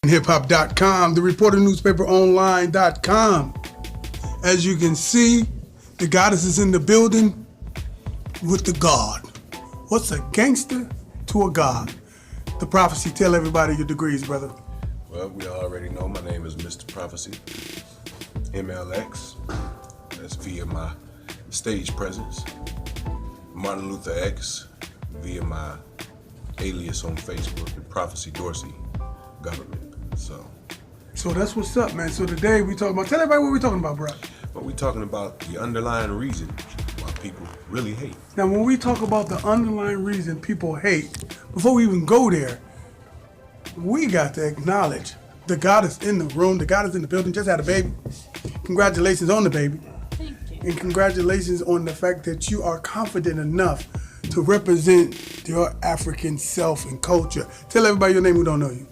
hiphop.com, the reporter newspaper online.com. As you can see, the goddess is in the building with the God. What's a gangster to a God? The prophecy. Tell everybody your degrees, brother. Well, we already know my name is Mr. Prophecy, MLX. That's via my stage presence. Martin Luther X via my alias on Facebook, the Prophecy Dorsey Government. So that's what's up, man. So today we talking about, tell everybody what we're talking about, bro. But we're talking about the underlying reason why people really hate. Now, when we talk about the underlying reason people hate, before we even go there, we got to acknowledge the goddess in the room, the goddess in the building, just had a baby. Congratulations on the baby. Thank you. And congratulations on the fact that you are confident enough to represent your African self and culture. Tell everybody your name who don't know you.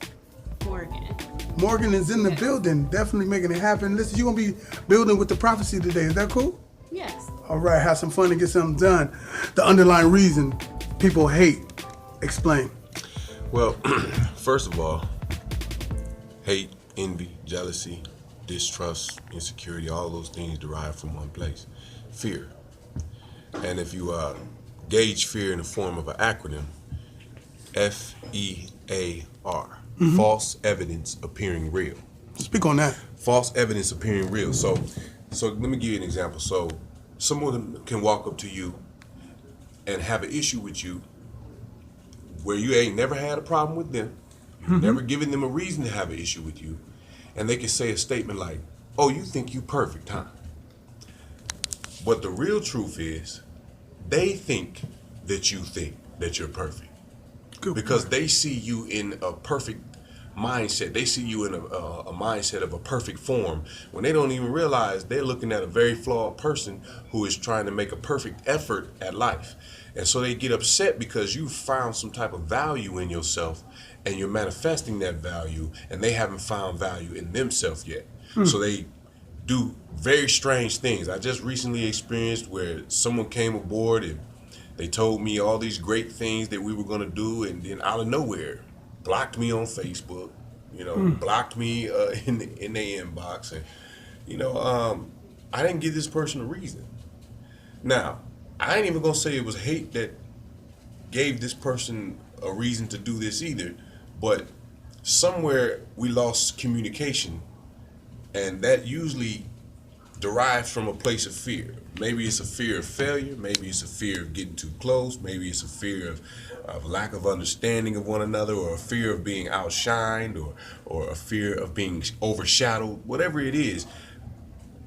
Morgan is in the building, definitely making it happen. Listen, you're going to be building with the prophecy today. Is that cool? Yes. All right, have some fun and get something done. The underlying reason people hate. Explain. Well, first of all, hate, envy, jealousy, distrust, insecurity, all those things derive from one place, fear. And if you gauge fear in the form of an acronym, FEAR. False evidence appearing real. Speak on that. False evidence appearing real. So let me give you an example. So someone can walk up to you and have an issue with you where you ain't never had a problem with them. You've never given them a reason to have an issue with you. And they can say a statement like, oh, you think you perfect, huh? But the real truth is they think that you think that you're perfect. Good because point. they see you in a perfect mindset. They see you in a mindset of a perfect form when they don't even realize they're looking at a very flawed person who is trying to make a perfect effort at life. And so they get upset because you found some type of value in yourself and you're manifesting that value, and they haven't found value in themselves yet. So they do very strange things. I just recently experienced where someone came aboard and they told me all these great things that we were going to do, and then out of nowhere, blocked me on Facebook, blocked me in their inbox. And, I didn't give this person a reason. Now, I ain't even going to say it was hate that gave this person a reason to do this either, but somewhere we lost communication, and that usually derived from a place of fear. Maybe it's a fear of failure, maybe it's a fear of getting too close, maybe it's a fear of lack of understanding of one another, or a fear of being outshined, or a fear of being overshadowed, whatever it is.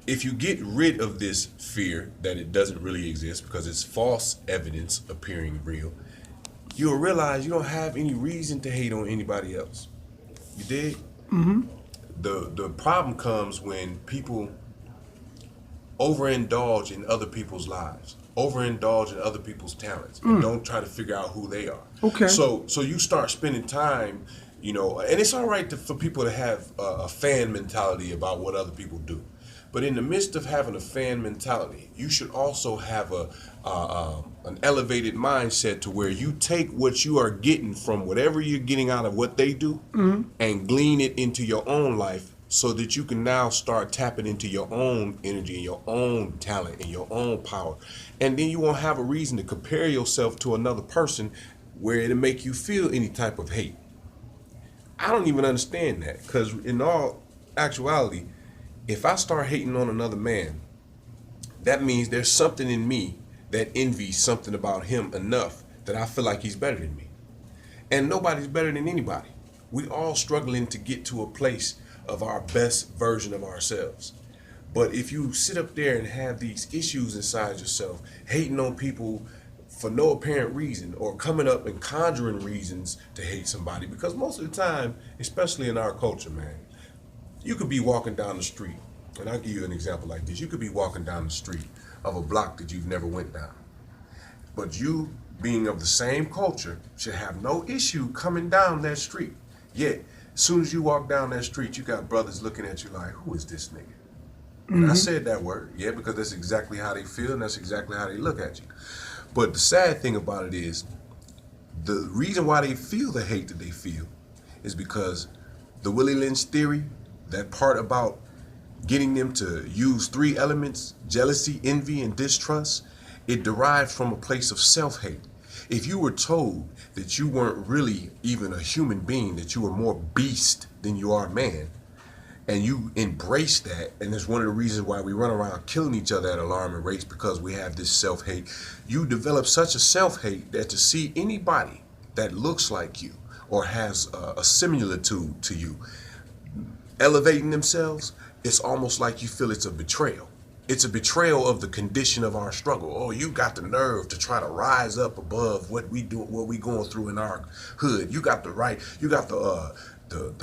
If you get rid of this fear that it doesn't really exist because it's false evidence appearing real, you'll realize you don't have any reason to hate on anybody else. You dig? The problem comes when people overindulge in other people's lives, overindulge in other people's talents, and don't try to figure out who they are. Okay. So you start spending time, and it's all right for people to have a fan mentality about what other people do. But in the midst of having a fan mentality, you should also have an elevated mindset to where you take what you are getting from whatever you're getting out of what they do and glean it into your own life, so that you can now start tapping into your own energy and your own talent and your own power. And then you won't have a reason to compare yourself to another person where it'll make you feel any type of hate. I don't even understand that, because in all actuality, if I start hating on another man, that means there's something in me that envies something about him enough that I feel like he's better than me. And nobody's better than anybody. We all struggling to get to a place of our best version of ourselves. But if you sit up there and have these issues inside yourself, hating on people for no apparent reason, or coming up and conjuring reasons to hate somebody, because most of the time, especially in our culture, man, you could be walking down the street, and I'll give you an example like this. You could be walking down the street of a block that you've never went down, but you, being of the same culture, should have no issue coming down that street. Yet, as soon as you walk down that street, you got brothers looking at you like, who is this nigga? And I said that word, because that's exactly how they feel, and that's exactly how they look at you. But the sad thing about it is, the reason why they feel the hate that they feel is because the Willie Lynch theory, that part about getting them to use 3 elements, jealousy, envy, and distrust, it derived from a place of self-hate. If you were told that you weren't really even a human being, that you were more beast than you are man, and you embrace that, and it's one of the reasons why we run around killing each other at alarming rates, because we have this self-hate. You develop such a self-hate that to see anybody that looks like you or has a similitude to you elevating themselves, it's almost like you feel it's a betrayal. It's a betrayal of the condition of our struggle. Oh, you got the nerve to try to rise up above what we do, what we going through in our hood. You got the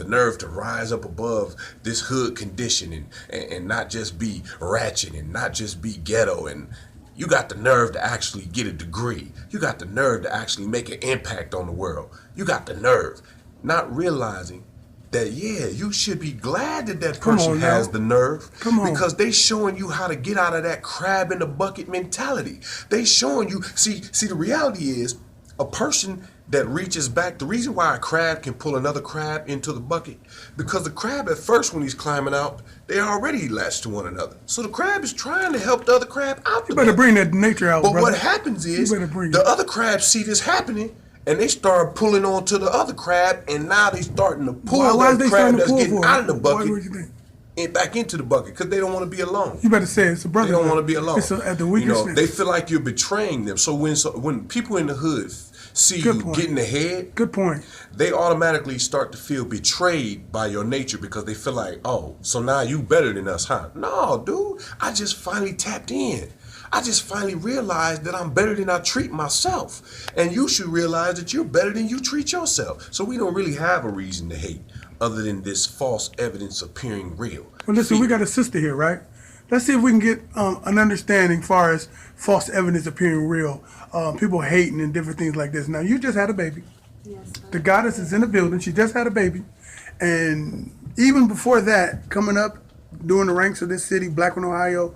nerve to rise up above this hood condition and not just be ratchet and not just be ghetto, and you got the nerve to actually get a degree. You got the nerve to actually make an impact on the world. You got the nerve, not realizing that, yeah, you should be glad that that person has the nerve, because they showing you how to get out of that crab in the bucket mentality. They showing you, see, the reality is a person that reaches back, the reason why a crab can pull another crab into the bucket, because the crab at first when he's climbing out, they already latched to one another. So the crab is trying to help the other crab out. You better bring that nature out, but brother. what happens is the other crabs see this happening, and they start pulling on to the other crab, and now they starting to pull that crab that's getting out of the bucket and back into the bucket, because they don't want to be alone. You better say it. It's a brother. They don't want to be alone. It's at the weakest. They feel like you're betraying them. So when people in the hood see you getting ahead, good point, they automatically start to feel betrayed by your nature, because they feel like, oh, so now you better than us, huh? No, dude, I just finally tapped in. I just finally realized that I'm better than I treat myself. And you should realize that you're better than you treat yourself. So we don't really have a reason to hate other than this false evidence appearing real. Well, listen, we got a sister here, right? Let's see if we can get an understanding as far as false evidence appearing real. People hating and different things like this. Now, you just had a baby. Yes, sir. The goddess is in the building. She just had a baby. And even before that, coming up, doing the ranks of this city, Blackman, Ohio,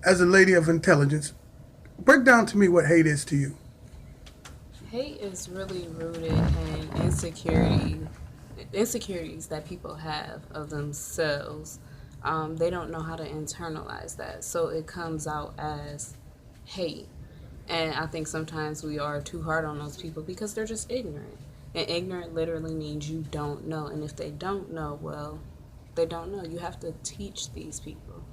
as a lady of intelligence, break down to me what hate is to you. Hate is really rooted in insecurities that people have of themselves. They don't know how to internalize that, so it comes out as hate. And I think sometimes we are too hard on those people because they're just ignorant. And ignorant literally means you don't know. And if they don't know, well, they don't know. You have to teach these people,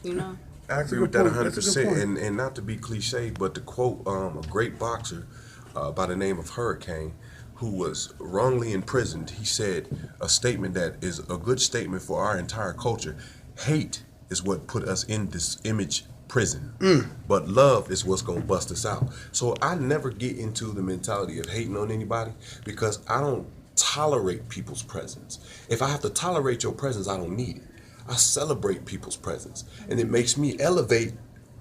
you know? I agree with that 100%. And not to be cliche, but to quote a great boxer by the name of Hurricane, who was wrongly imprisoned, he said a statement that is a good statement for our entire culture. Hate is what put us in this image prison, but love is what's gonna bust us out. So I never get into the mentality of hating on anybody, because I don't tolerate people's presence. If I have to tolerate your presence, I don't need it. I celebrate people's presence, and it makes me elevate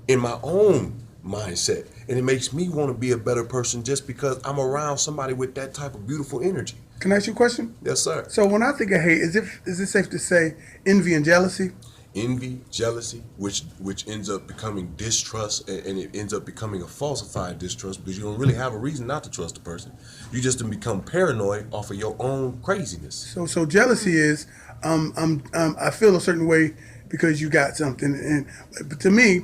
in my own mindset, and it makes me want to be a better person just because I'm around somebody with that type of beautiful energy. Can I ask you a question? Yes, sir. So when I think of hate, is it safe to say envy and jealousy? Envy, jealousy, which ends up becoming distrust, and it ends up becoming a falsified distrust, because you don't really have a reason not to trust a person. You just become paranoid off of your own craziness. So jealousy is I feel a certain way because you got something, but to me,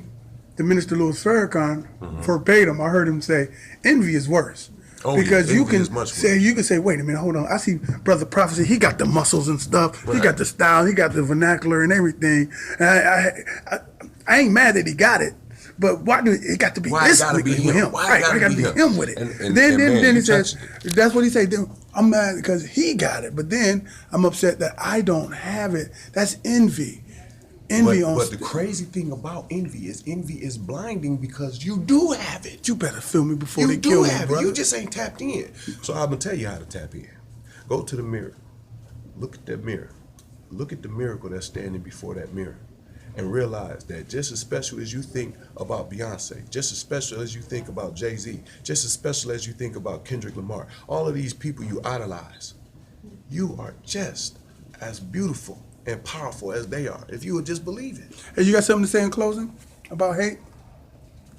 the Minister Louis Farrakhan verbatim, I heard him say, envy is worse. Oh, because yeah, you can say, wait a minute, hold on. I see Brother Prophecy. He got the muscles and stuff. Right. He got the style. He got the vernacular and everything. And I ain't mad that he got it, but why do it got to be this with him? Why it got to be him with it? And then he says, that's what he said. I'm mad because he got it, but then I'm upset that I don't have it. That's envy. But the crazy thing about envy is blinding, because you do have it. You better feel me before they kill me, brother. You just ain't tapped in. So I'm gonna tell you how to tap in. Go to the mirror. Look at that mirror. Look at the miracle that's standing before that mirror, and realize that just as special as you think about Beyonce, just as special as you think about Jay-Z, just as special as you think about Kendrick Lamar, all of these people you idolize, you are just as beautiful and powerful as they are, if you would just believe it. Hey, you got something to say in closing about hate?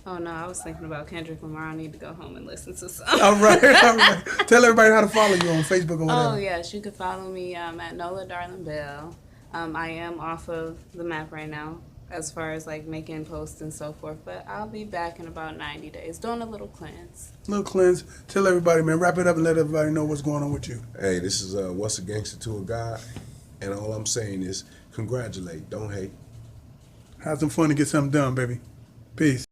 Oh no, I was thinking about Kendrick Lamar. I need to go home and listen to some. All right, all right. Tell everybody how to follow you on Facebook or whatever. Oh yes, you can follow me at Nola Darling Bell. I am off of the map right now as far as like making posts and so forth, but I'll be back in about 90 days doing a little cleanse. Little cleanse. Tell everybody, man. Wrap it up and let everybody know what's going on with you. Hey, this is What's a Gangster to a God, and all I'm saying is congratulate, don't hate. Have some fun and get something done, baby. Peace.